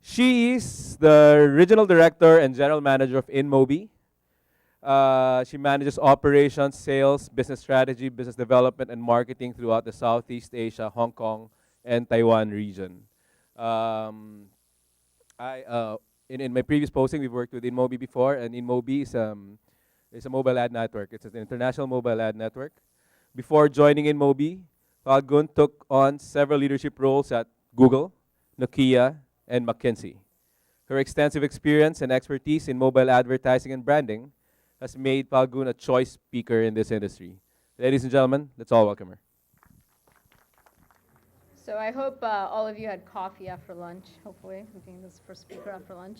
She is the regional director and general manager of Inmobi. She manages operations, sales, business strategy, business development, and marketing throughout the Southeast Asia, Hong Kong, and Taiwan region. Um, I in my previous posting, we've worked with Inmobi before, and Inmobi is a mobile ad network. It's an international mobile ad network. Before joining Inmobi, Phalgun took on several leadership roles at Google, Nokia, and McKinsey. Her extensive experience and expertise in mobile advertising and branding has made Phalgun a choice speaker in this industry. Ladies and gentlemen, let's all welcome her. So I hope all of you had coffee after lunch, hopefully, being this first speaker after lunch.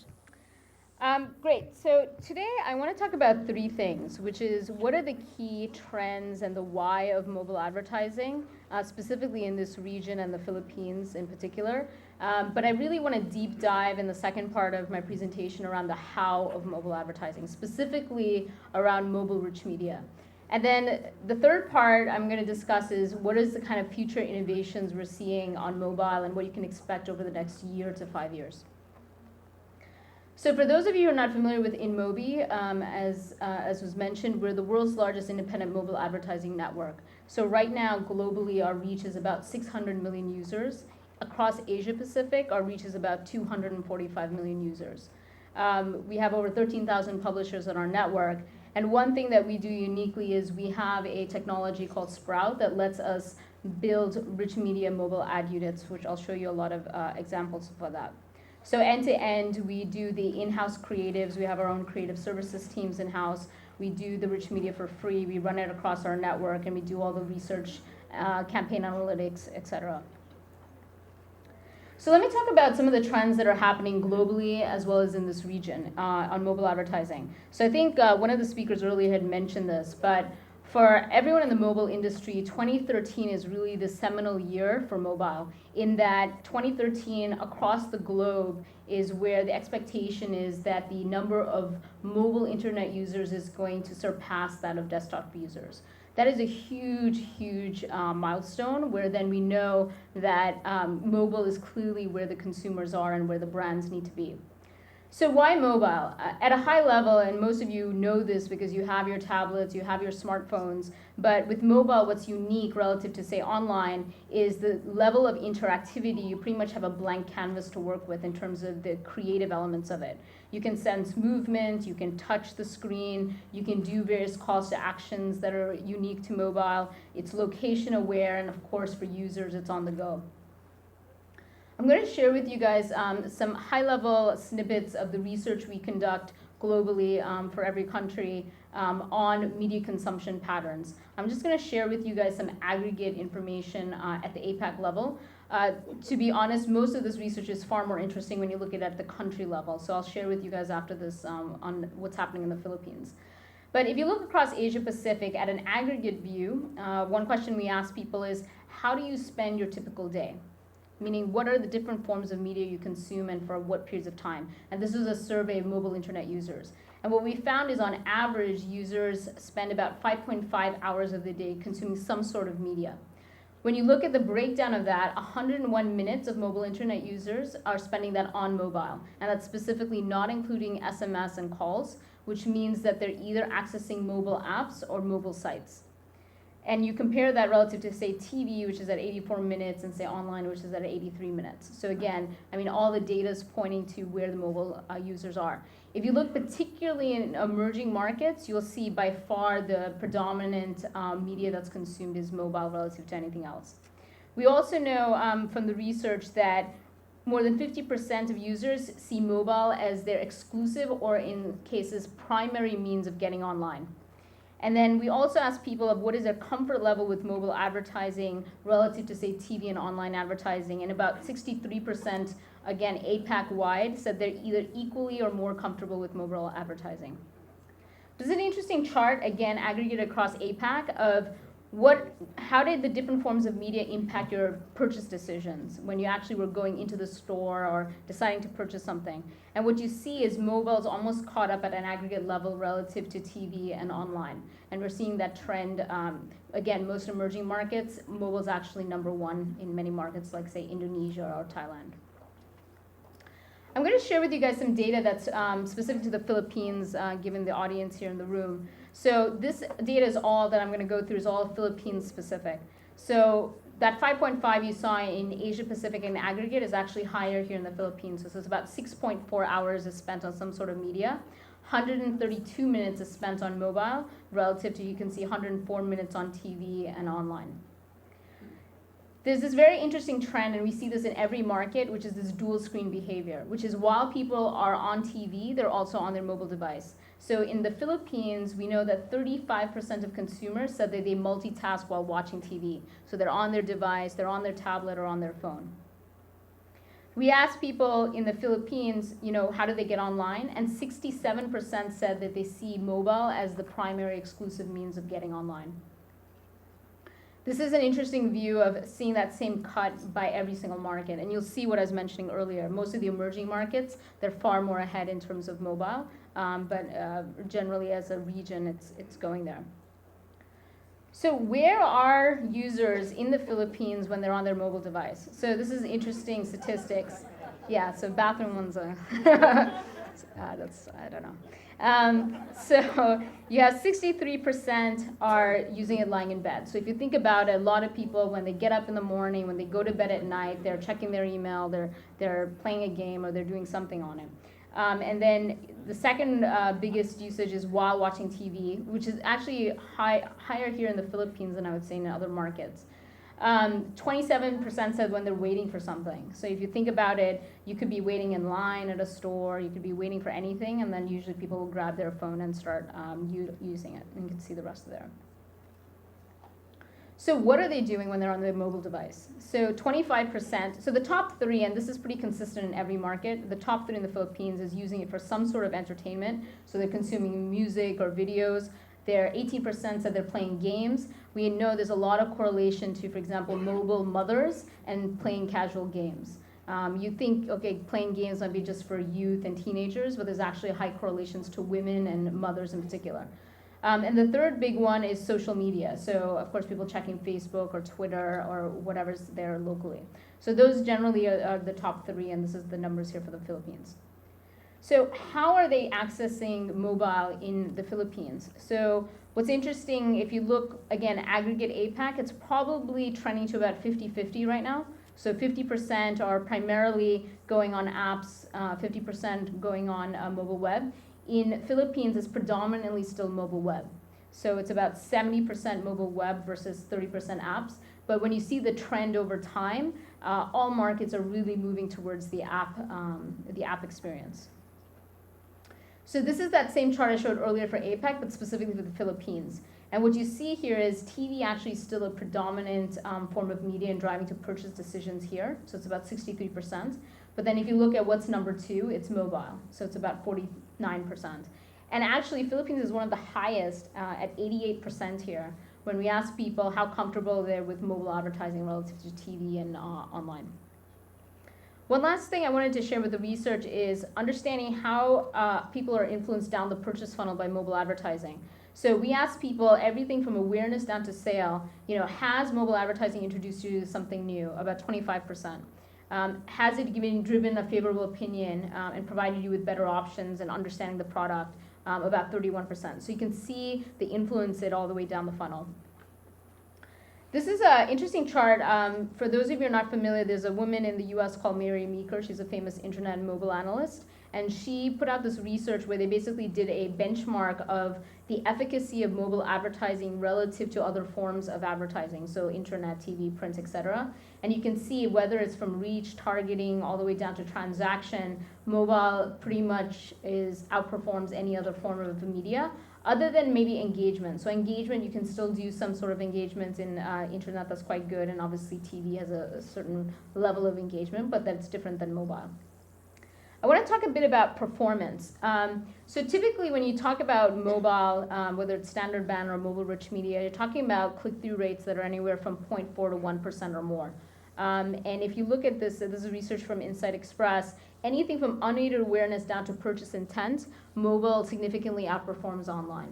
Great, so today I want to talk about three things, which is what are the key trends and the why of mobile advertising, specifically in this region and the Philippines in particular. But I really want to deep dive in the second part of my presentation around the how of mobile advertising, specifically around mobile rich media. And then the third part I'm going to discuss is what is the kind of future innovations we're seeing on mobile and what you can expect over the next year to 5 years. So for those of you who are not familiar with Inmobi, as was mentioned, we're the world's largest independent mobile advertising network. So right now, globally, our reach is about 600 million users. Across Asia Pacific, our reach is about 245 million users. We have over 13,000 publishers on our network. And one thing that we do uniquely is we have a technology called Sprout that lets us build rich media mobile ad units, which I'll show you a lot of examples for that. So end to end, we do the in-house creatives. We have our own creative services teams in-house. We do the rich media for free. We run it across our network, and we do all the research, campaign analytics, et cetera. So let me talk about some of the trends that are happening globally as well as in this region on mobile advertising. So I think one of the speakers earlier had mentioned this, but for everyone in the mobile industry, 2013 is really the seminal year for mobile, in that 2013 across the globe is where the expectation is that the number of mobile internet users is going to surpass that of desktop users. That is a huge, huge milestone where then we know that mobile is clearly where the consumers are and where the brands need to be. So why mobile? At a high level, and most of you know this because you have your tablets, you have your smartphones, but with mobile, what's unique relative to, say, online is the level of interactivity. You pretty much have a blank canvas to work with in terms of the creative elements of it. You can sense movement, you can touch the screen, you can do various calls to actions that are unique to mobile. It's location aware, and of course, for users, it's on the go. I'm going to share with you guys some high-level snippets of the research we conduct globally for every country on media consumption patterns. I'm just going to share with you guys some aggregate information at the APAC level. To be honest, most of this research is far more interesting when you look at the country level. So I'll share with you guys after this on what's happening in the Philippines. But if you look across Asia Pacific at an aggregate view, one question we ask people is, how do you spend your typical day? Meaning, what are the different forms of media you consume and for what periods of time? And this is a survey of mobile internet users. And what we found is on average, users spend about 5.5 hours of the day consuming some sort of media. When you look at the breakdown of that, 101 minutes of mobile internet users are spending that on mobile. And that's specifically not including SMS and calls, which means that they're either accessing mobile apps or mobile sites. And you compare that relative to, say, TV, which is at 84 minutes, and say online, which is at 83 minutes. So again, I mean, all the data is pointing to where the mobile users are. If you look particularly in emerging markets, you'll see by far the predominant media that's consumed is mobile relative to anything else. We also know from the research that more than 50% of users see mobile as their exclusive or, in cases, primary means of getting online. And then we also ask people of what is their comfort level with mobile advertising relative to, say, TV and online advertising. And about 63%, again, APAC-wide, said they're either equally or more comfortable with mobile advertising. This is an interesting chart, again, aggregated across APAC of how did the different forms of media impact your purchase decisions when you actually were going into the store or deciding to purchase something. And what you see is mobile is almost caught up at an aggregate level relative to TV and online. And we're seeing that trend, again, most emerging markets, mobile is actually number one in many markets like, say, Indonesia or Thailand. I'm going to share with you guys some data that's specific to the Philippines, given the audience here in the room. So this data is all that I'm going to go through is all Philippines specific. So that 5.5 you saw in Asia Pacific in aggregate is actually higher here in the Philippines. So it's about 6.4 hours is spent on some sort of media. 132 minutes is spent on mobile relative to, you can see, 104 minutes on TV and online. There's this very interesting trend, and we see this in every market, which is this dual screen behavior, which is while people are on TV, they're also on their mobile device. So in the Philippines, we know that 35% of consumers said that they multitask while watching TV. So they're on their device, they're on their tablet, or on their phone. We asked people in the Philippines, how do they get online? And 67% said that they see mobile as the primary exclusive means of getting online. This is an interesting view of seeing that same cut by every single market. And you'll see what I was mentioning earlier. Most of the emerging markets, they're far more ahead in terms of mobile. But generally as a region, it's going there. So where are users in the Philippines when they're on their mobile device? So this is interesting statistics. Yeah, so bathroom ones are, that's, I don't know. So you have 63% are using it lying in bed. So if you think about it, a lot of people, when they get up in the morning, when they go to bed at night, they're checking their email, they're playing a game, or they're doing something on it. And then the second biggest usage is while watching TV, which is actually higher here in the Philippines than I would say in other markets. 27% said when they're waiting for something. So if you think about it, you could be waiting in line at a store, you could be waiting for anything, and then usually people will grab their phone and start using it. And you can see the rest of there. So what are they doing when they're on their mobile device? So 25%, so the top three, and this is pretty consistent in every market, the top three in the Philippines is using it for some sort of entertainment. So they're consuming music or videos. 18% said they're playing games. We know there's a lot of correlation to, for example, mobile mothers and playing casual games. You think, okay, playing games might be just for youth and teenagers, but there's actually high correlations to women and mothers in particular. And the third big one is social media. So, of course, people checking Facebook or Twitter or whatever's there locally. So those generally are the top three, and this is the numbers here for the Philippines. So how are they accessing mobile in the Philippines? So what's interesting, if you look, again, aggregate APAC, it's probably trending to about 50-50 right now. So 50% are primarily going on apps, 50% going on mobile web. In Philippines, it's predominantly still mobile web. So it's about 70% mobile web versus 30% apps. But when you see the trend over time, all markets are really moving towards the app experience. So this is that same chart I showed earlier for APAC, but specifically for the Philippines. And what you see here is TV actually is still a predominant form of media in driving to purchase decisions here. So it's about 63%. But then if you look at what's number two, it's mobile. So it's about 49%. And actually, Philippines is one of the highest at 88% here when we ask people how comfortable they're with mobile advertising relative to TV and online. One last thing I wanted to share with the research is understanding how people are influenced down the purchase funnel by mobile advertising. So we asked people everything from awareness down to sale. Has mobile advertising introduced you to something new? About 25%. Has it driven a favorable opinion and provided you with better options and understanding the product? About 31%. So you can see the influence it all the way down the funnel. This is an interesting chart. For those of you who are not familiar, there's a woman in the US called Mary Meeker. She's a famous internet and mobile analyst. And she put out this research where they basically did a benchmark of the efficacy of mobile advertising relative to other forms of advertising, so internet, TV, print, etc. And you can see whether it's from reach, targeting, all the way down to transaction, mobile pretty much outperforms any other form of media, other than maybe engagement. So engagement, you can still do some sort of engagement in internet that's quite good, and obviously TV has a certain level of engagement, but that's different than mobile. I want to talk a bit about performance. So typically when you talk about mobile, whether it's standard banner or mobile-rich media, you're talking about click-through rates that are anywhere from 0.4 to 1% or more. And if you look at this is research from Insight Express, anything from unaided awareness down to purchase intent, mobile significantly outperforms online.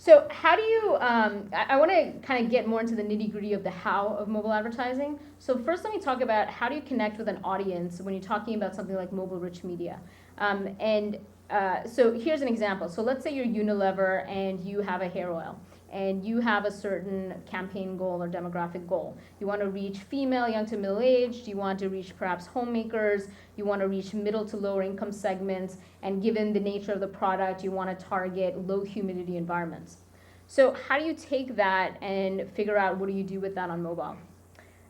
So how do you, I want to kind of get more into the nitty gritty of the how of mobile advertising. So first let me talk about how do you connect with an audience when you're talking about something like mobile rich media. So here's an example. So let's say you're Unilever and you have a hair oil and you have a certain campaign goal or demographic goal. You want to reach female, young to middle aged, you want to reach perhaps homemakers, you want to reach middle to lower income segments, and given the nature of the product, you want to target low humidity environments. So how do you take that and figure out what do you do with that on mobile?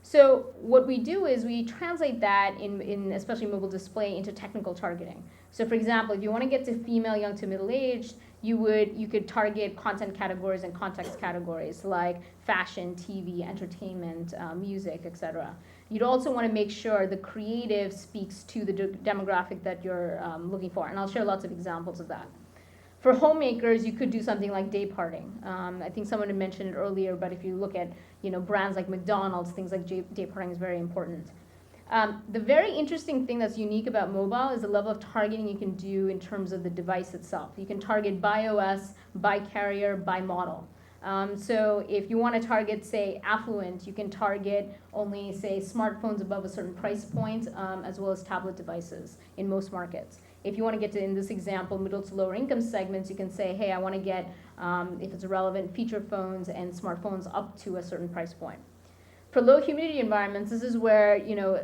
So what we do is we translate that in especially mobile display into technical targeting. So for example, if you want to get to female, young to middle aged, you could target content categories and context categories like fashion, TV, entertainment, music, etc. You'd also want to make sure the creative speaks to the demographic that you're looking for, and I'll share lots of examples of that. For homemakers, you could do something like day parting. I think someone had mentioned it earlier, but if you look at brands like McDonald's, things like day parting is very important. The very interesting thing that's unique about mobile is the level of targeting you can do in terms of the device itself. You can target by OS, by carrier, by model. So if you want to target, say, affluent, you can target only, say, smartphones above a certain price point, as well as tablet devices in most markets. If you want to get to, in this example, middle to lower income segments, you can say, hey, I want to get, if it's relevant, feature phones and smartphones up to a certain price point. For low humidity environments, this is where,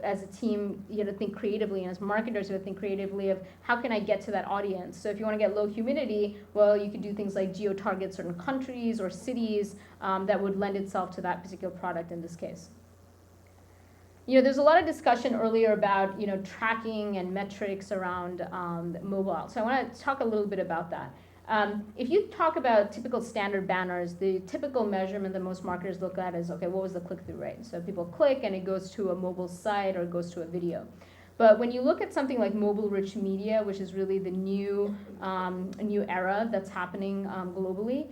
as a team, you have to think creatively, and as marketers, you have to think creatively of how can I get to that audience. So if you want to get low humidity, well, you could do things like geo-target certain countries or cities that would lend itself to that particular product in this case. There's a lot of discussion earlier about, tracking and metrics around mobile. So I want to talk a little bit about that. If you talk about typical standard banners, the typical measurement that most marketers look at is, okay, what was the click-through rate? So people click and it goes to a mobile site or it goes to a video. But when you look at something like mobile-rich media, which is really the new era that's happening globally,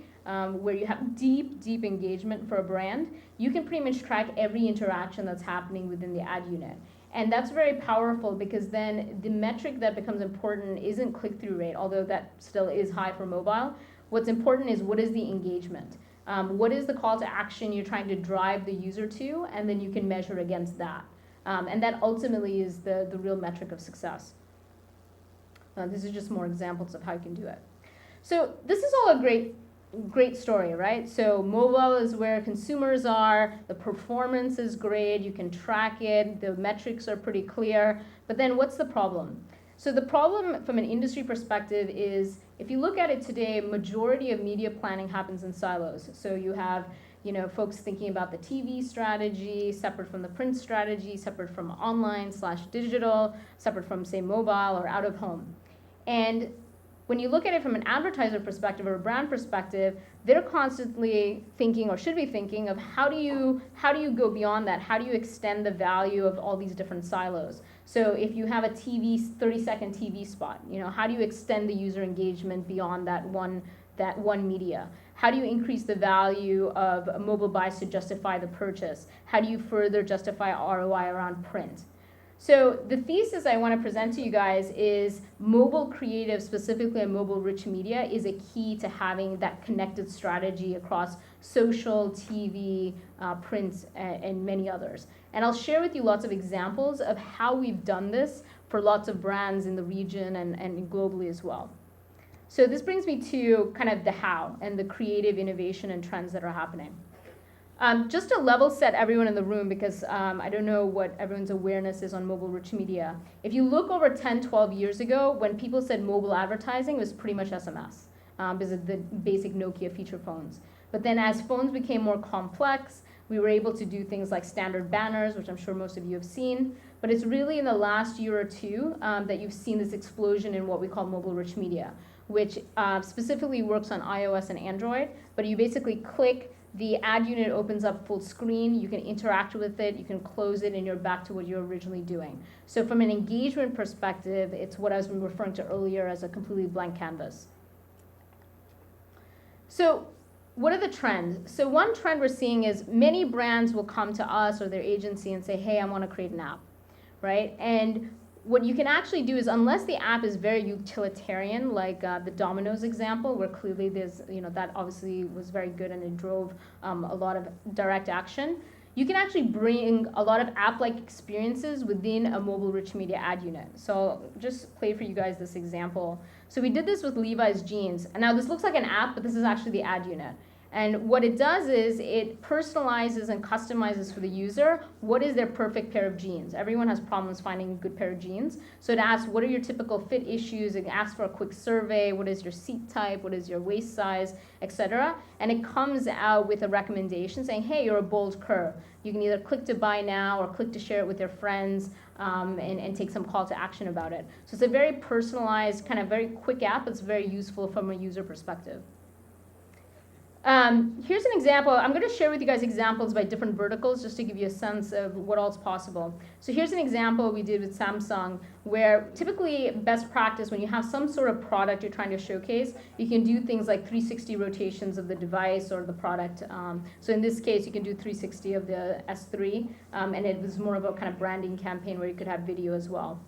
where you have deep engagement for a brand, you can pretty much track every interaction that's happening within the ad unit. And that's very powerful because then the metric that becomes important isn't click-through rate, although that still is high for mobile. What's important is what is the engagement? What is the call to action you're trying to drive the user to? And then you can measure against that. And that ultimately is the real metric of success. This is just more examples of how you can do it. So this is all a great story, right? So mobile is where consumers are, the performance is great, you can track it, the metrics are pretty clear, but then what's the problem? So the problem from an industry perspective is, if you look at it today, majority of media planning happens in silos. So you have folks thinking about the TV strategy, separate from the print strategy, separate from online/digital, separate from, say, mobile or out of home. And when you look at it from an advertiser perspective or a brand perspective, they're constantly thinking, or should be thinking, of how do you go beyond that? How do you extend the value of all these different silos? So if you have a 30-second TV spot, how do you extend the user engagement beyond that one media? How do you increase the value of mobile buys to justify the purchase? How do you further justify ROI around print? So the thesis I want to present to you guys is mobile creative, specifically in mobile-rich media, is a key to having that connected strategy across social, TV, print, and many others. And I'll share with you lots of examples of how we've done this for lots of brands in the region and globally as well. So this brings me to kind of the how and the creative innovation and trends that are happening. Just to level set everyone in the room, because I don't know what everyone's awareness is on mobile-rich media. If you look over 10, 12 years ago, when people said mobile advertising, it was pretty much SMS, because of the basic Nokia feature phones. But then as phones became more complex, we were able to do things like standard banners, which I'm sure most of you have seen. But it's really in the last year or two that you've seen this explosion in what we call mobile-rich media, which specifically works on iOS and Android. But you basically click, the ad unit opens up full screen, you can interact with it, you can close it, and you're back to what you're originally doing. So from an engagement perspective, it's what I was referring to earlier as a completely blank canvas. So what are the trends? So one trend we're seeing is many brands will come to us or their agency and say, hey, I want to create an app, right? And what you can actually do is, unless the app is very utilitarian, like the Domino's example, where clearly there's, that obviously was very good and it drove a lot of direct action, you can actually bring a lot of app-like experiences within a mobile rich media ad unit. So I'll just play for you guys this example. So we did this with Levi's jeans. And now this looks like an app, but this is actually the ad unit. And what it does is it personalizes and customizes for the user what is their perfect pair of jeans. Everyone has problems finding a good pair of jeans. So it asks, what are your typical fit issues? It asks for a quick survey. What is your seat type? What is your waist size, etc. And it comes out with a recommendation saying, hey, you're a bold curve. You can either click to buy now or click to share it with your friends and take some call to action about it. So it's a very personalized, kind of very quick app. It's very useful from a user perspective. Here's an example. I'm going to share with you guys examples by different verticals just to give you a sense of what else is possible. So here's an example we did with Samsung where typically best practice when you have some sort of product you're trying to showcase, you can do things like 360 rotations of the device or the product. So in this case, you can do 360 of the S3, and it was more of a kind of branding campaign where you could have video as well.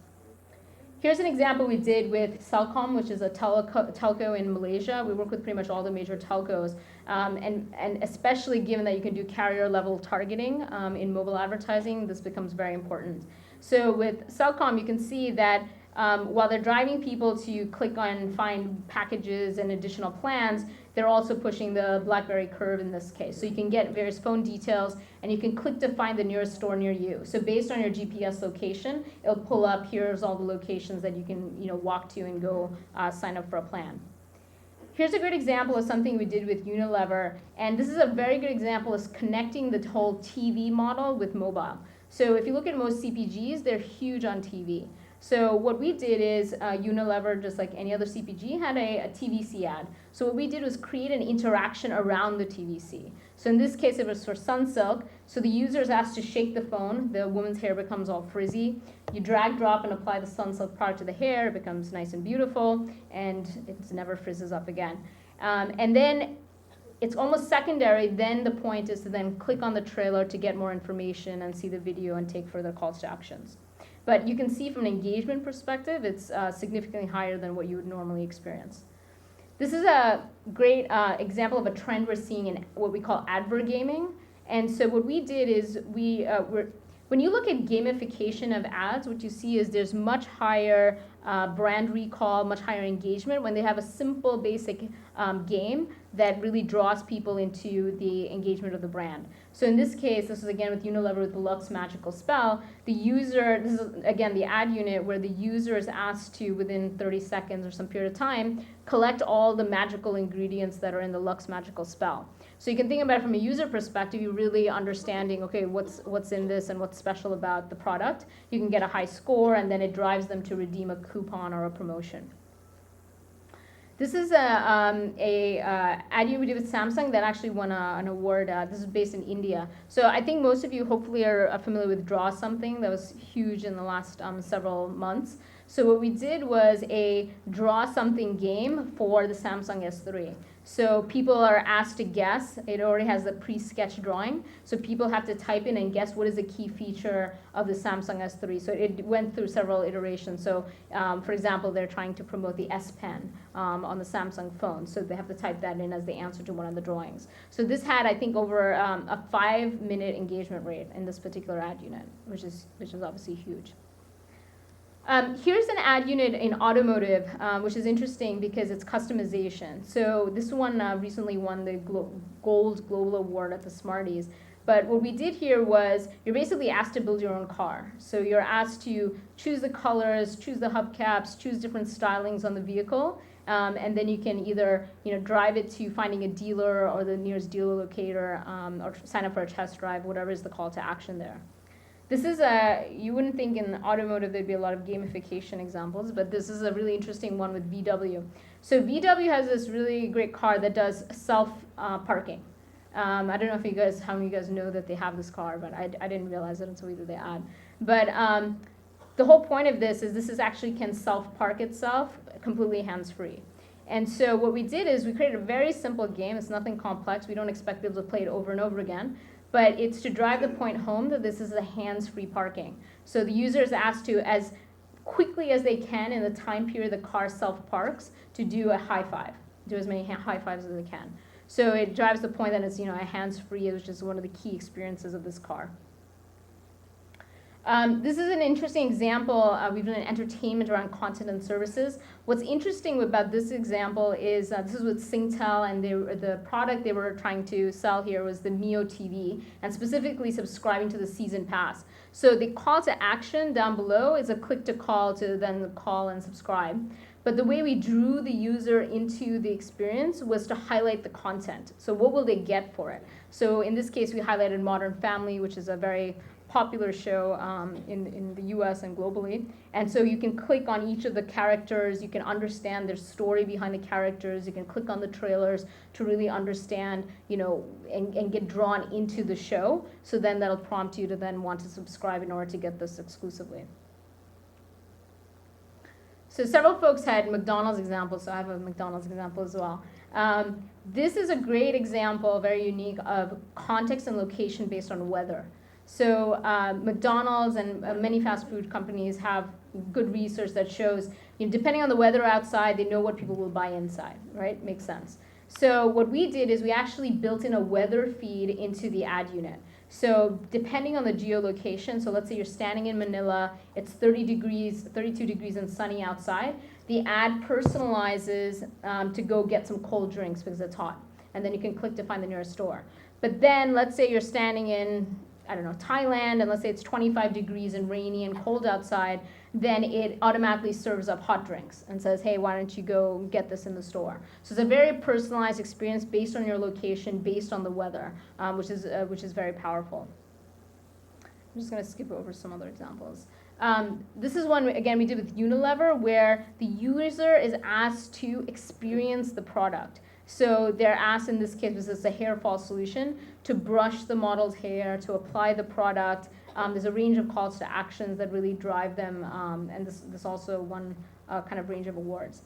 Here's an example we did with Celcom, which is a telco in Malaysia. We work with pretty much all the major telcos, and especially given that you can do carrier level targeting in mobile advertising, this becomes very important. So with Celcom, you can see that while they're driving people to click on find packages and additional plans, they're also pushing the BlackBerry curve in this case. So you can get various phone details and you can click to find the nearest store near you. So based on your GPS location, it'll pull up, here's all the locations that you can walk to and go sign up for a plan. Here's a great example of something we did with Unilever, and this is a very good example of connecting the whole TV model with mobile. So if you look at most CPGs, they're huge on TV. So what we did is Unilever, just like any other CPG, had a TVC ad. So what we did was create an interaction around the TVC. So in this case, it was for Sunsilk. So the user is asked to shake the phone. The woman's hair becomes all frizzy. You drag, drop, and apply the Sunsilk product to the hair. It becomes nice and beautiful, and it never frizzes up again. And then it's almost secondary. Then the point is to then click on the trailer to get more information and see the video and take further calls to actions. But you can see from an engagement perspective, it's significantly higher than what you would normally experience. This is a great example of a trend we're seeing in what we call advert gaming. And so what we did is when you look at gamification of ads, what you see is there's much higher brand recall, much higher engagement when they have a simple, basic game that really draws people into the engagement of the brand. So in this case, this is again with Unilever with the Lux Magical Spell. The user, this is again the ad unit where the user is asked to, within 30 seconds or some period of time, collect all the magical ingredients that are in the Lux Magical Spell. So you can think about it from a user perspective, you're really understanding, okay, what's in this and what's special about the product. You can get a high score, and then it drives them to redeem a coupon or a promotion. This is a ad unit we did with Samsung that actually won an award. This is based in India. So I think most of you hopefully are familiar with Draw Something. That was huge in the last several months. So what we did was a Draw Something game for the Samsung S3. So people are asked to guess. It already has the pre-sketched drawing. So people have to type in and guess what is the key feature of the Samsung S3. So it went through several iterations. So for example, they're trying to promote the S Pen on the Samsung phone. So they have to type that in as the answer to one of the drawings. So this had, I think, over a 5-minute engagement rate in this particular ad unit, which is obviously huge. Here's an ad unit in automotive, which is interesting because it's customization. So this one recently won the Gold Global Award at the Smarties. But what we did here was you're basically asked to build your own car. So you're asked to choose the colors, choose the hubcaps, choose different stylings on the vehicle, and then you can either drive it to finding a dealer or the nearest dealer locator, or sign up for a test drive, whatever is the call to action there. This is you wouldn't think in automotive there'd be a lot of gamification examples, but this is a really interesting one with VW. So VW has this really great car that does self-parking. I don't know if how many of you guys know that they have this car, but I didn't realize it until we did the ad. But the whole point of this is actually can self-park itself completely hands-free. And so what we did is we created a very simple game. It's nothing complex. We don't expect people to play it over and over again. But it's to drive the point home that this is a hands-free parking. So the user is asked to, as quickly as they can in the time period the car self-parks to do a high five, do as many high fives as they can. So it drives the point that it's, you know, a hands-free, which is one of the key experiences of this car. This is an interesting example. We've done an entertainment around content and services. What's interesting about this example is this is with Singtel, and the product they were trying to sell here was the Mio TV, and specifically subscribing to the season pass. So the call to action down below is a click to call to then call and subscribe. But the way we drew the user into the experience was to highlight the content. So what will they get for it? So in this case, we highlighted Modern Family, which is a very popular show in the US and globally. And so you can click on each of the characters, you can understand their story behind the characters, you can click on the trailers to really understand, you know, and get drawn into the show. So then that'll prompt you to then want to subscribe in order to get this exclusively. So several folks had McDonald's examples, so I have a McDonald's example as well. This is a great example, very unique, of context and location based on weather. So McDonald's and many fast food companies have good research that shows, you know, depending on the weather outside, they know what people will buy inside, right? Makes sense. So what we did is we actually built in a weather feed into the ad unit. So depending on the geolocation, so let's say you're standing in Manila, it's 30 degrees, 32 degrees and sunny outside, the ad personalizes to go get some cold drinks because it's hot. And then you can click to find the nearest store. But then let's say you're standing in, I don't know, Thailand, and let's say it's 25 degrees and rainy and cold outside, then it automatically serves up hot drinks and says, hey, why don't you go get this in the store? So it's a very personalized experience based on your location, based on the weather, which is very powerful. I'm just going to skip over some other examples. This is one, again, we did with Unilever, where the user is asked to experience the product. So they're asked, in this case, because it's a hair fall solution, to brush the model's hair, to apply the product. There's a range of calls to actions that really drive them, and this also won kind of range of awards.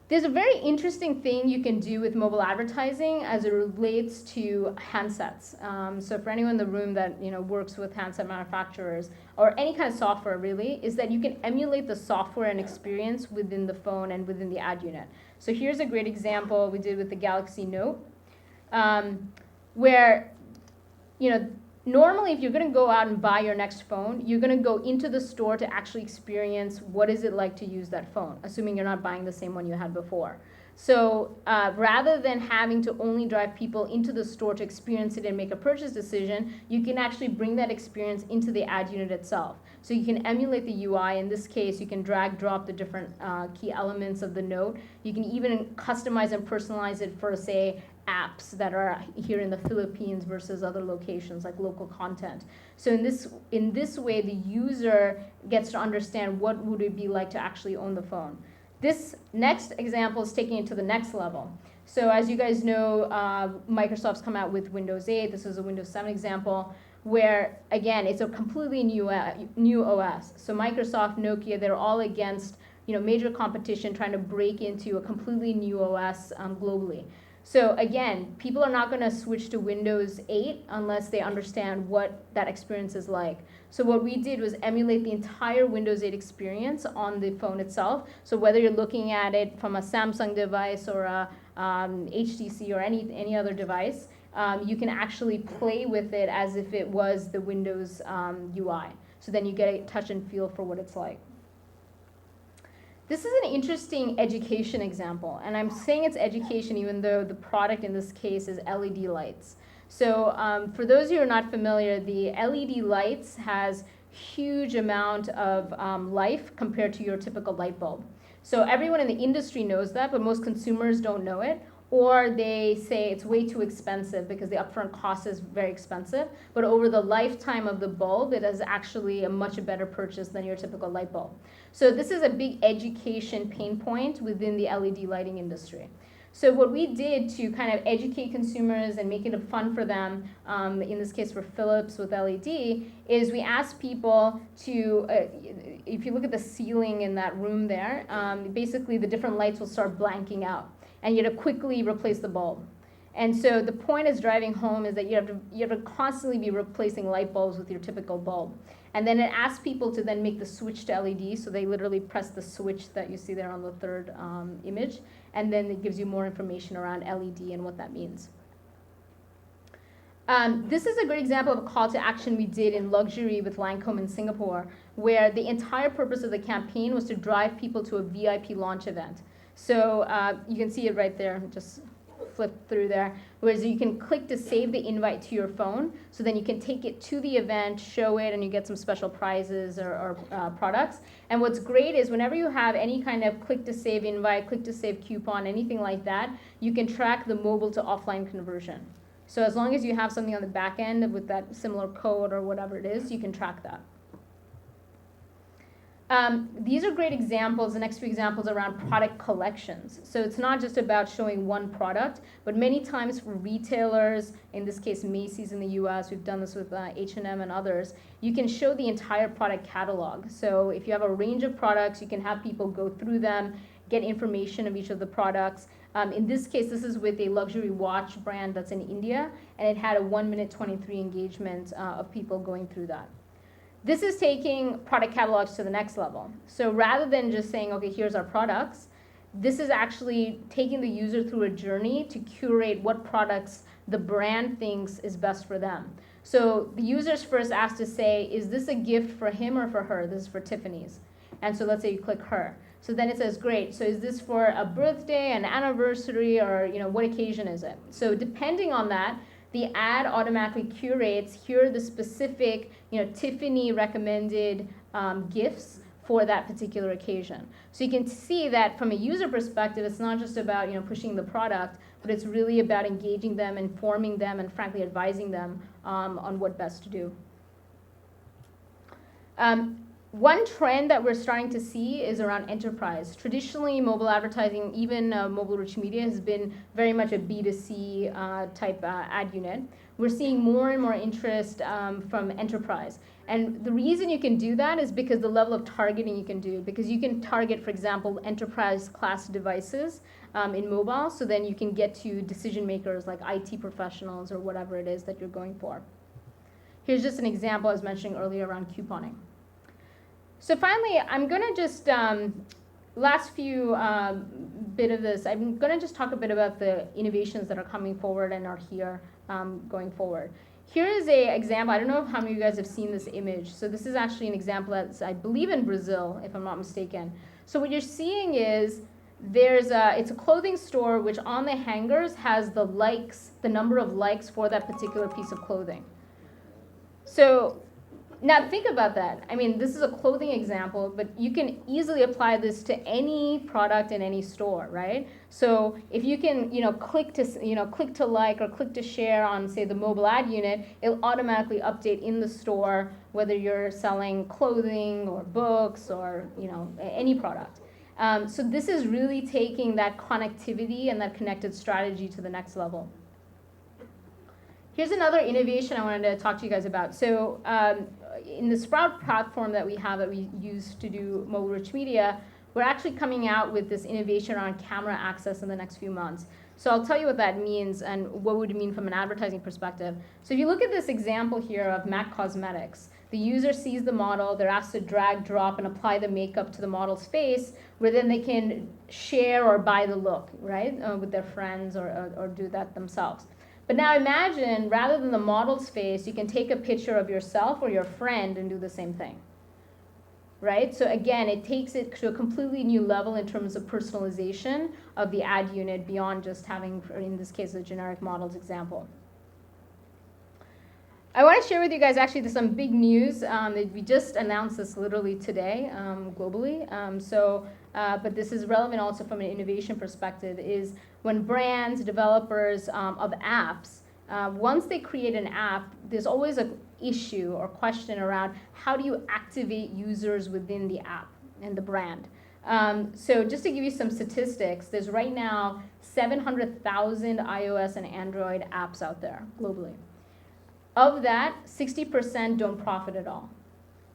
There's a very interesting thing you can do with mobile advertising as it relates to handsets. So for anyone in the room that, you know, works with handset manufacturers, or any kind of software really, is that you can emulate the software and experience within the phone and within the ad unit. So here's a great example we did with the Galaxy Note, where, you know, normally if you're going to go out and buy your next phone, you're going to go into the store to actually experience what is it like to use that phone, assuming you're not buying the same one you had before. So rather than having to only drive people into the store to experience it and make a purchase decision, you can actually bring that experience into the ad unit itself. So you can emulate the UI. In this case, you can drag drop the different key elements of the Note. You can even customize and personalize it for, say, apps that are here in the Philippines versus other locations, like local content. So in this way, the user gets to understand what would it be like to actually own the phone. This next example is taking it to the next level. So as you guys know, Microsoft's come out with Windows 8. This is a Windows 7 example, where, again, it's a completely new OS. So Microsoft, Nokia, they're all against, you know, major competition trying to break into a completely new OS globally. So again, people are not going to switch to Windows 8 unless they understand what that experience is like. So what we did was emulate the entire Windows 8 experience on the phone itself. So whether you're looking at it from a Samsung device or a HTC or any other device, you can actually play with it as if it was the Windows UI. So then you get a touch and feel for what it's like. This is an interesting education example, and I'm saying it's education even though the product in this case is LED lights. So for those of you who are not familiar, the LED lights has huge amount of life compared to your typical light bulb. So everyone in the industry knows that, but most consumers don't know it, or they say it's way too expensive because the upfront cost is very expensive, but over the lifetime of the bulb, it is actually a much better purchase than your typical light bulb. So this is a big education pain point within the LED lighting industry. So what we did to kind of educate consumers and make it fun for them, in this case for Philips with LED, is we asked people to, if you look at the ceiling in that room there, basically the different lights will start blanking out, and you have to quickly replace the bulb. And so the point is driving home is that you have to constantly be replacing light bulbs with your typical bulb. And then it asks people to then make the switch to LED, so they literally press the switch that you see there on the third image, and then it gives you more information around LED and what that means. This is a great example of a call to action we did in luxury with Lancome in Singapore, where the entire purpose of the campaign was to drive people to a VIP launch event. So you can see it right there, just flip through there, whereas you can click to save the invite to your phone, so then you can take it to the event, show it, and you get some special prizes or products. And what's great is whenever you have any kind of click to save invite, click to save coupon, anything like that, you can track the mobile to offline conversion. So as long as you have something on the back end with that similar code or whatever it is, you can track that. These are great examples, the next few examples around product collections. So it's not just about showing one product, but many times for retailers, in this case Macy's in the US, we've done this with H&M and others, you can show the entire product catalog. So if you have a range of products, you can have people go through them, get information of each of the products. In this case, this is with a luxury watch brand that's in India, and it had a 1 minute 23 engagement of people going through that. This is taking product catalogs to the next level. So rather than just saying, okay, here's our products, this is actually taking the user through a journey to curate what products the brand thinks is best for them. So the user's first asked to say, is this a gift for him or for her? This is for Tiffany's. And so let's say you click her. So then it says, great, so is this for a birthday, an anniversary, or what occasion is it? So depending on that, the ad automatically curates, here are the specific Tiffany recommended gifts for that particular occasion. So you can see that from a user perspective, it's not just about pushing the product, but it's really about engaging them, informing them, and frankly advising them on what best to do. One trend that we're starting to see is around enterprise. Traditionally, mobile advertising, even mobile rich media, has been very much a B2C type ad unit. We're seeing more and more interest from enterprise. And the reason you can do that is because the level of targeting you can do. Because you can target, for example, enterprise class devices in mobile, so then you can get to decision makers like IT professionals or whatever it is that you're going for. Here's just an example I was mentioning earlier around couponing. So finally, I'm going to just, last few bit of this, I'm going to just talk a bit about the innovations that are coming forward and are here going forward. Here is an example. I don't know how many of you guys have seen this image. So this is actually an example that's, I believe, in Brazil, if I'm not mistaken. So what you're seeing is it's a clothing store which on the hangers has the likes, the number of likes for that particular piece of clothing. So now think about that. I mean, this is a clothing example, but you can easily apply this to any product in any store, right? So if you can, click to like or click to share on, say, the mobile ad unit, it'll automatically update in the store whether you're selling clothing or books or any product. So this is really taking that connectivity and that connected strategy to the next level. Here's another innovation I wanted to talk to you guys about. So in the Sprout platform that we have that we use to do mobile rich media, we're actually coming out with this innovation around camera access in the next few months. So I'll tell you what that means and what would it mean from an advertising perspective. So if you look at this example here of MAC Cosmetics, the user sees the model, they're asked to drag, drop, and apply the makeup to the model's face, where then they can share or buy the look, right, with their friends or do that themselves. But now imagine, rather than the model's face, you can take a picture of yourself or your friend and do the same thing, right? So again, it takes it to a completely new level in terms of personalization of the ad unit beyond just having, in this case, a generic models example. I want to share with you guys actually some big news. That we just announced this literally today globally. But this is relevant also from an innovation perspective, is when brands, developers of apps, once they create an app, there's always an issue or question around how do you activate users within the app and the brand. So just to give you some statistics, there's right now 700,000 iOS and Android apps out there globally. Of that, 60% don't profit at all.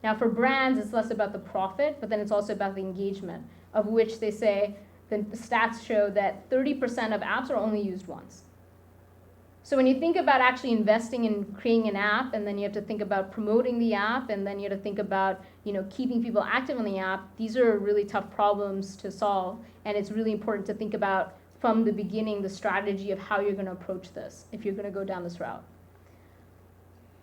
Now for brands, it's less about the profit, but then it's also about the engagement, of which they say the stats show that 30% of apps are only used once. So when you think about actually investing in creating an app, and then you have to think about promoting the app, and then you have to think about keeping people active on the app, these are really tough problems to solve, and it's really important to think about from the beginning the strategy of how you're going to approach this if you're going to go down this route.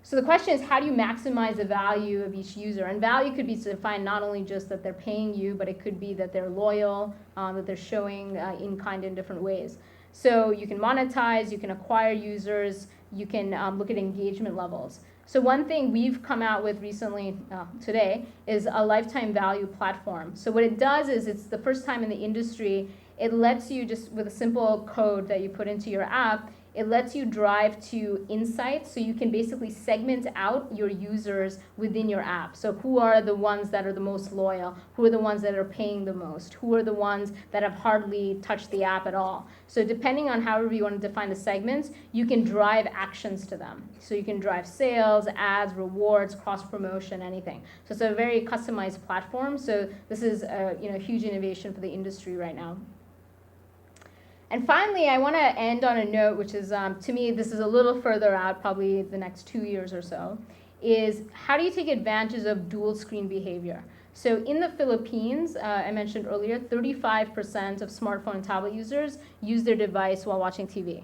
So the question is, how do you maximize the value of each user? And value could be defined not only just that they're paying you, but it could be that they're loyal, that they're showing in kind in different ways. So you can monetize, you can acquire users, you can look at engagement levels. So one thing we've come out with recently, today, is a lifetime value platform. So what it does is, it's the first time in the industry, it lets you just, with a simple code that you put into your app, it lets you drive to insights, so you can basically segment out your users within your app. So who are the ones that are the most loyal? Who are the ones that are paying the most? Who are the ones that have hardly touched the app at all? So depending on however you want to define the segments, you can drive actions to them. So you can drive sales, ads, rewards, cross-promotion, anything. So it's a very customized platform. So this is a huge innovation for the industry right now. And finally, I want to end on a note, which is, to me, this is a little further out, probably the next 2 years or so, is how do you take advantage of dual screen behavior? So in the Philippines, I mentioned earlier, 35% of smartphone and tablet users use their device while watching TV.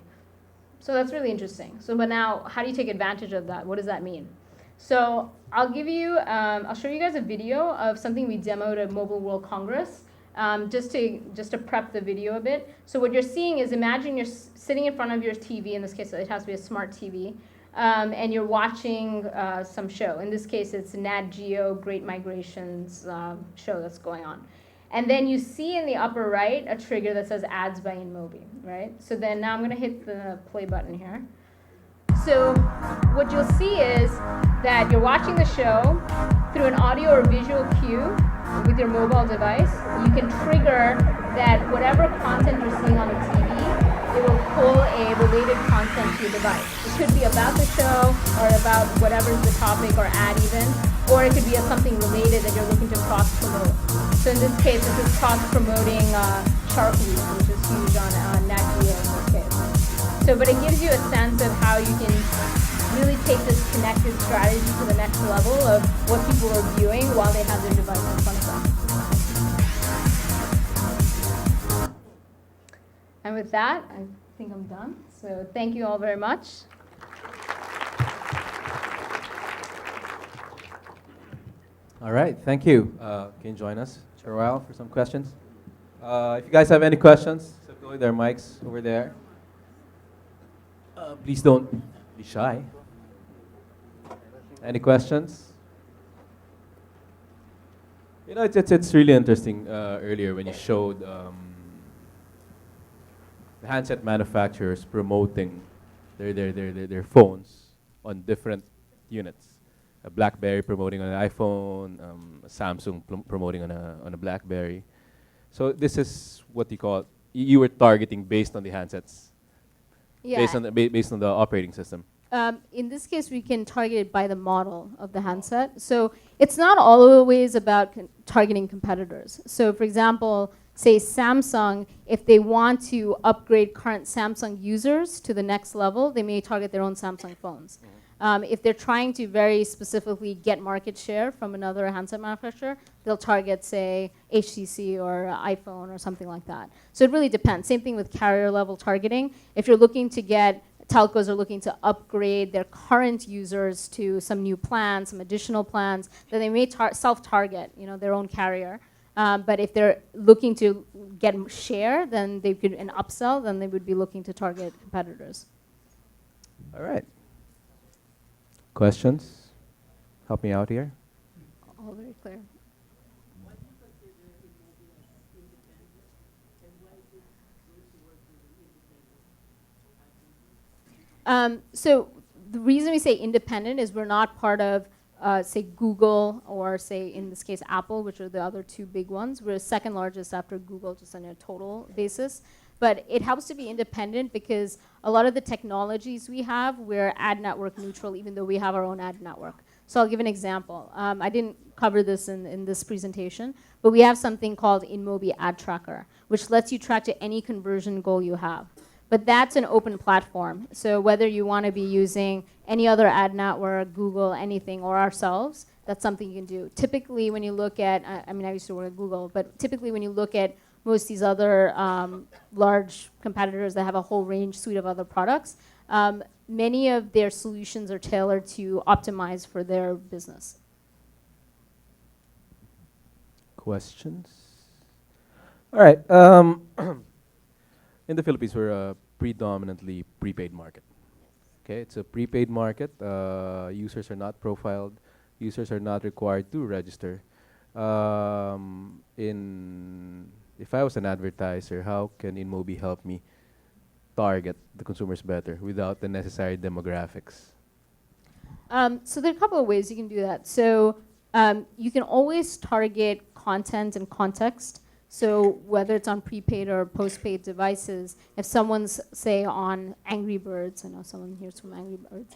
So that's really interesting. So but now, how do you take advantage of that? What does that mean? So I'll show you guys a video of something we demoed at Mobile World Congress. Just to prep the video a bit. So what you're seeing is, imagine you're sitting in front of your TV, in this case it has to be a smart TV, and you're watching some show. In this case it's Nat Geo Great Migrations show that's going on. And then you see in the upper right a trigger that says ads by Inmobi, right? So then now I'm going to hit the play button here. So what you'll see is that you're watching the show through an audio or visual cue with your mobile device. You can trigger that whatever content you're seeing on the TV, it will pull a related content to your device. It could be about the show, or about whatever's the topic, or ad even, or it could be something related that you're looking to cross-promote. So in this case, this is cross-promoting Shark Week, which is huge on Nat Geo in this case. So, but it gives you a sense of how you can really take this connected strategy to the next level of what people are viewing while they have their device in front of them. And with that, I think I'm done. So thank you all very much. All right, thank you. Can you join us for a while for some questions? If you guys have any questions, so there are mics over there. Please don't be shy. Any questions? It's really interesting earlier when you showed the handset manufacturers promoting their phones on different units. A BlackBerry promoting on an iPhone, a Samsung promoting on a BlackBerry. So this is what you call, you were targeting based on the handsets, Yeah. based on the operating system. In this case, we can target it by the model of the handset. So it's not always about targeting competitors. So for example, say Samsung, if they want to upgrade current Samsung users to the next level, they may target their own Samsung phones. If they're trying to very specifically get market share from another handset manufacturer, they'll target, say, HTC or iPhone or something like that. So it really depends. Same thing with carrier level targeting. If you're looking to get, telcos are looking to upgrade their current users to some new plans, some additional plans, then they may self-target, their own carrier. But if they're looking to get share, then they could, an upsell, then they would be looking to target competitors. All right. Questions? Help me out here. All very clear. So the reason we say independent is we're not part of, say, Google or, say, in this case, Apple, which are the other two big ones. We're second largest after Google, just on a total basis. But it helps to be independent because a lot of the technologies we have, we're ad network neutral, even though we have our own ad network. So I'll give an example. I didn't cover this in this presentation, but we have something called Inmobi Ad Tracker, which lets you track to any conversion goal you have. But that's an open platform. So whether you want to be using any other ad network, Google, anything, or ourselves, that's something you can do. Typically, when you look at, I mean, I used to work at Google, but typically when you look at most of these other large competitors that have a whole range suite of other products, many of their solutions are tailored to optimize for their business. Questions? All right. In the Philippines, we're a predominantly prepaid market. Okay, it's a prepaid market. Users are not profiled. Users are not required to register. If I was an advertiser, how can Inmobi help me target the consumers better without the necessary demographics? So there are a couple of ways you can do that. So you can always target content and context. So whether it's on prepaid or postpaid devices, if someone's, say, on Angry Birds, I know someone here's from Angry Birds,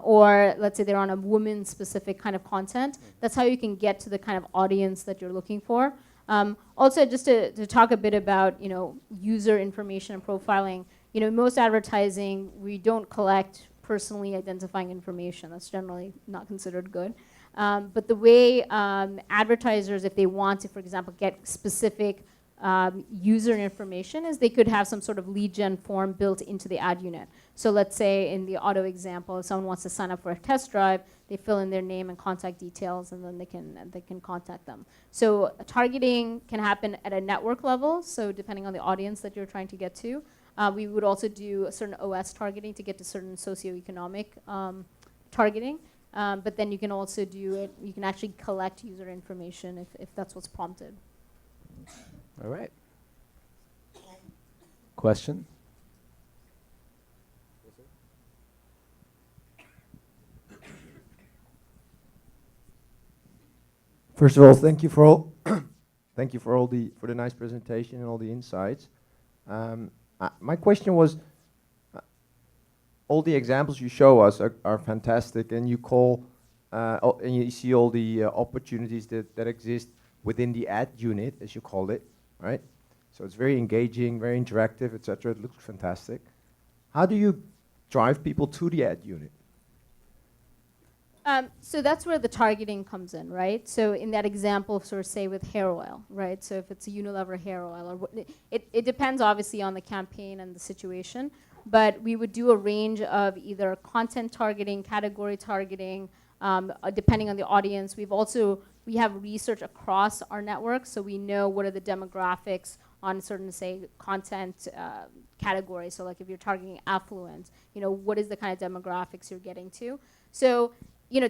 or let's say they're on a woman-specific kind of content, that's how you can get to the kind of audience that you're looking for. Also, just to talk a bit about, user information and profiling, most advertising, we don't collect personally identifying information. That's generally not considered good. But the way advertisers, if they want to, for example, get specific user information, is they could have some sort of lead gen form built into the ad unit. So let's say in the auto example, if someone wants to sign up for a test drive, they fill in their name and contact details, and then they can contact them. So targeting can happen at a network level, so depending on the audience that you're trying to get to. We would also do a certain OS targeting to get to certain socioeconomic targeting. But then you can also do it, you can actually collect user information if that's what's prompted. All right. Question? First of all, thank you for all thank you for the nice presentation and all the insights. My question was, all the examples you show us are fantastic, and you and you see all the opportunities that exist within the ad unit, as you call it, right? So it's very engaging, very interactive, etc. It looks fantastic. How do you drive people to the ad unit? So that's where the targeting comes in, right? So in that example, sort of say with hair oil, right? So if it's a Unilever hair oil, or it depends obviously on the campaign and the situation, but we would do a range of either content targeting, category targeting, depending on the audience. We have research across our network, so we know what are the demographics on certain, say, content categories. So like if you're targeting affluent, what is the kind of demographics you're getting to? So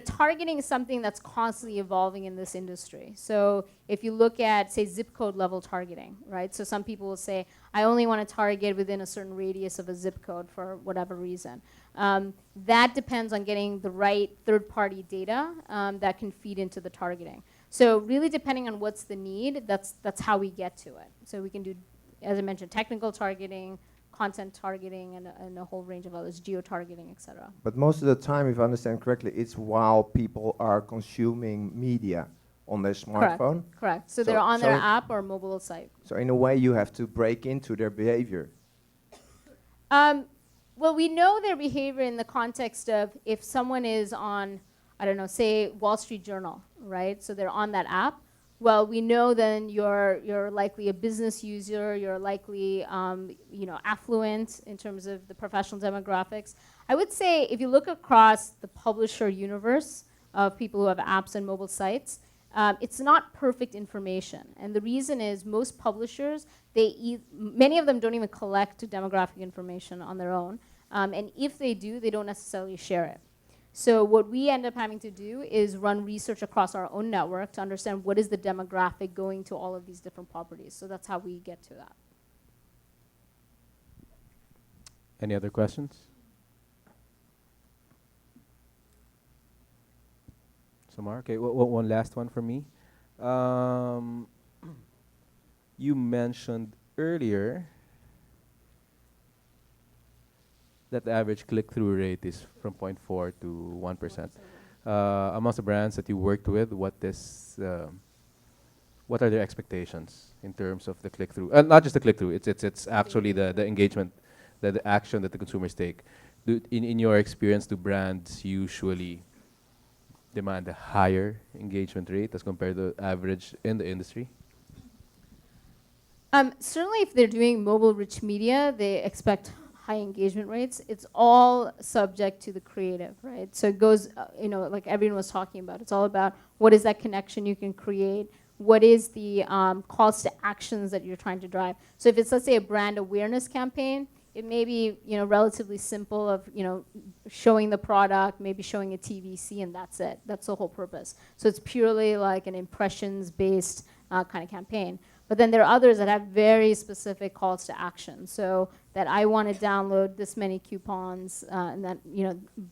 targeting is something that's constantly evolving in this industry. So if you look at, say, zip code level targeting, right? So some people will say, I only want to target within a certain radius of a zip code for whatever reason. That depends on getting the right third-party data that can feed into the targeting. So really depending on what's the need, that's how we get to it. So we can do, as I mentioned, technical targeting, content targeting, and a whole range of others, geo-targeting, et cetera. But most of the time, if I understand correctly, it's while people are consuming media on their smartphone. Correct. So they're on their app or mobile site. So in a way, you have to break into their behavior. Well, we know their behavior in the context of if someone is on, I don't know, say Wall Street Journal, right? So they're on that app. Well, we know then you're likely a business user, you're likely affluent in terms of the professional demographics. I would say if you look across the publisher universe of people who have apps and mobile sites, it's not perfect information. And the reason is most publishers, many of them don't even collect demographic information on their own. And if they do, they don't necessarily share it. So what we end up having to do is run research across our own network to understand what is the demographic going to all of these different properties. So that's how we get to that. Any other questions? Samar, okay, one last one from me. You mentioned earlier that the average click-through rate is from 0.4 to 1%. Amongst the brands that you worked with, what are their expectations in terms of the click-through? Not just the click-through, it's actually the engagement the action that the consumers take. In your experience, do brands usually demand a higher engagement rate as compared to average in the industry? Certainly, if they're doing mobile-rich media, they expect high engagement rates. It's all subject to the creative, right? So it goes, like everyone was talking about. It's all about what is that connection you can create. What is the calls to actions that you're trying to drive? So if it's, let's say, a brand awareness campaign, it may be relatively simple of showing the product, maybe showing a TVC, and that's it. That's the whole purpose. So it's purely like an impressions-based kind of campaign. But then there are others that have very specific calls to action. So that I want to download this many coupons, and that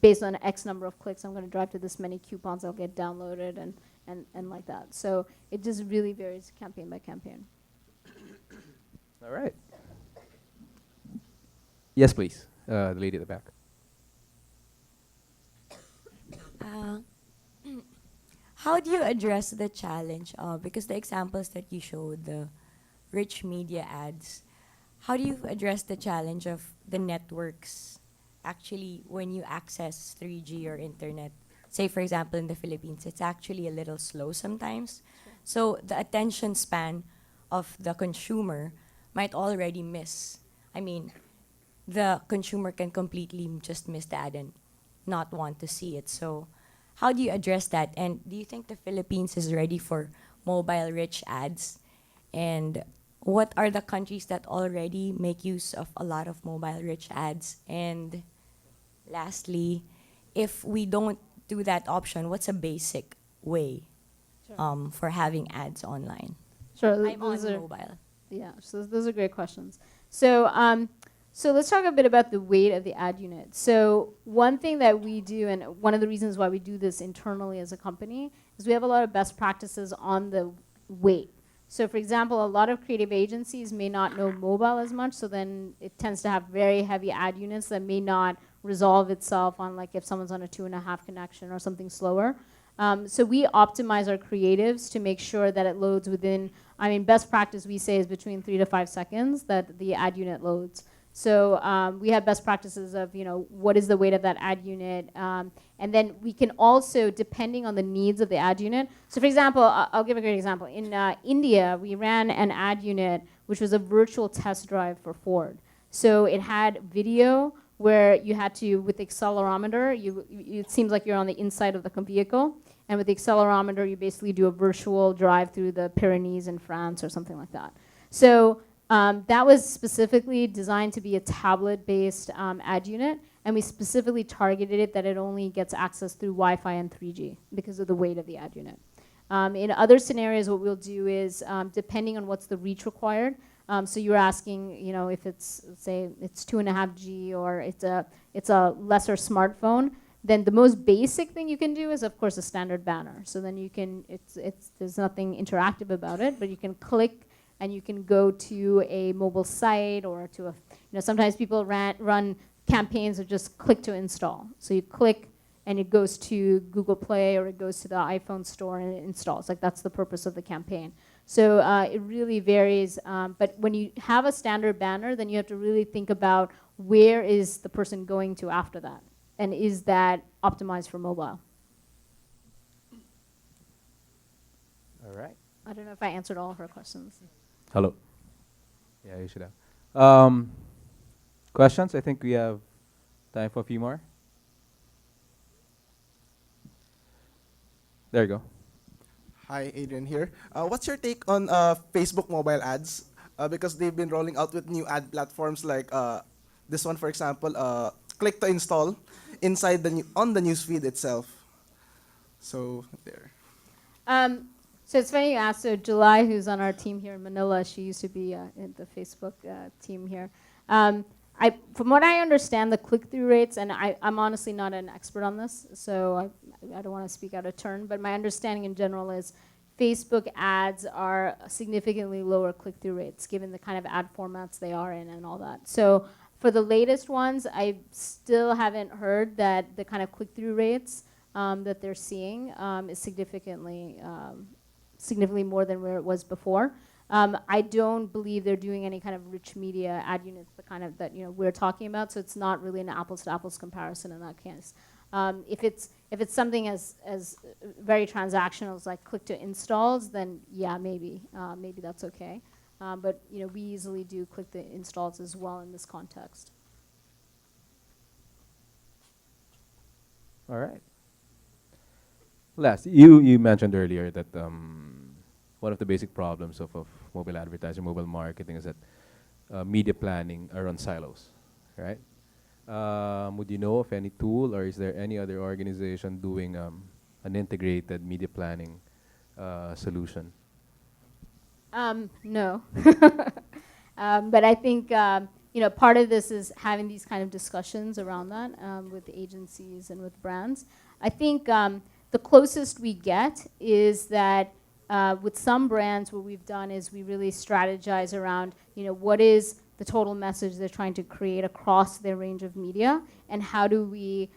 based on X number of clicks, I'm going to drive to this many coupons. I'll get downloaded and like that. So it just really varies campaign by campaign. All right. Yes, please. The lady at the back. How do you address the challenge? Because the examples that you showed, the rich media ads, how do you address the challenge of the networks actually when you access 3G or internet? Say, for example, in the Philippines, it's actually a little slow sometimes. So the attention span of the consumer might already miss. I mean, the consumer can completely just miss the ad and not want to see it. So how do you address that? And do you think the Philippines is ready for mobile-rich ads? And what are the countries that already make use of a lot of mobile-rich ads? And lastly, if we don't do that option, what's a basic way for having ads online? Sure, I'm on mobile. Yeah, so those are great questions. So let's talk a bit about the weight of the ad unit. So one thing that we do, and one of the reasons why we do this internally as a company, is we have a lot of best practices on the weight. So for example, a lot of creative agencies may not know mobile as much, so then it tends to have very heavy ad units that may not resolve itself on, like, if someone's on a 2.5 connection or something slower. So we optimize our creatives to make sure that it loads within, best practice we say is between 3 to 5 seconds that the ad unit loads. So we have best practices of, what is the weight of that ad unit. And then we can also, depending on the needs of the ad unit. So for example, I'll give a great example. In India, we ran an ad unit which was a virtual test drive for Ford. So it had video where you had to, with the accelerometer, it seems like you're on the inside of the vehicle. And with the accelerometer, you basically do a virtual drive through the Pyrenees in France or something like that. So that was specifically designed to be a tablet-based ad unit, and we specifically targeted it that it only gets access through Wi-Fi and 3G because of the weight of the ad unit. In other scenarios, what we'll do is, depending on what's the reach required, so you're asking, if it's, say, it's 2.5G or it's a lesser smartphone, then the most basic thing you can do is, of course, a standard banner. So then you can, there's nothing interactive about it, but you can click and you can go to a mobile site or to a, sometimes people run campaigns of just click to install. So you click and it goes to Google Play or it goes to the iPhone store and it installs. Like, that's the purpose of the campaign. So it really varies. But when you have a standard banner, then you have to really think about where is the person going to after that? And is that optimized for mobile? All right. I don't know if I answered all of her questions. Hello. Yeah, you should have. Questions? I think we have time for a few more. There you go. Hi, Adrian here. What's your take on Facebook mobile ads? Because they've been rolling out with new ad platforms like this one, for example, click to install inside on the newsfeed itself. So there. So it's funny you asked. So July, who's on our team here in Manila, she used to be in the Facebook team here. From what I understand, the click-through rates, and I'm honestly not an expert on this, so I don't want to speak out of turn, but my understanding in general is Facebook ads are significantly lower click-through rates, given the kind of ad formats they are in and all that. So for the latest ones, I still haven't heard that the kind of click-through rates that they're seeing is significantly more than where it was before. I don't believe they're doing any kind of rich media ad units, the kind of that we're talking about. So it's not really an apples to apples comparison in that case. If it's something as very transactional as like click to installs, then yeah, maybe that's okay. But we easily do click to installs as well in this context. All right. Last, you mentioned earlier that one of the basic problems of mobile advertising, mobile marketing is that media planning are on silos, right? Would you know of any tool, or is there any other organization doing an integrated media planning solution? No. But I think part of this is having these kind of discussions around that with agencies and with brands. I think the closest we get is that with some brands, what we've done is we really strategize around what is the total message they're trying to create across their range of media, and how do we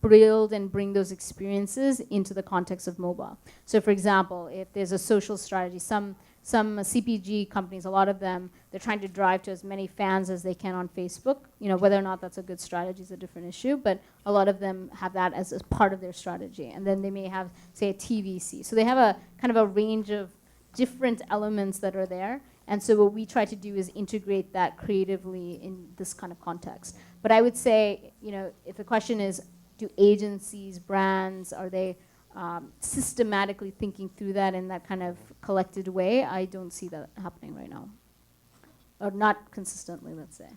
build and bring those experiences into the context of mobile. So for example, if there's a social strategy, some CPG companies, a lot of them, they're trying to drive to as many fans as they can on Facebook. Whether or not that's a good strategy is a different issue, but a lot of them have that as part of their strategy. And then they may have, say, a TVC. So they have a kind of a range of different elements that are there. And so what we try to do is integrate that creatively in this kind of context. But I would say, if the question is, do agencies, brands, are they systematically thinking through that in that kind of collected way? I don't see that happening right now. Or not consistently, let's say.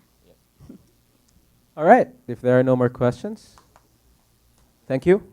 All right. If there are no more questions, thank you.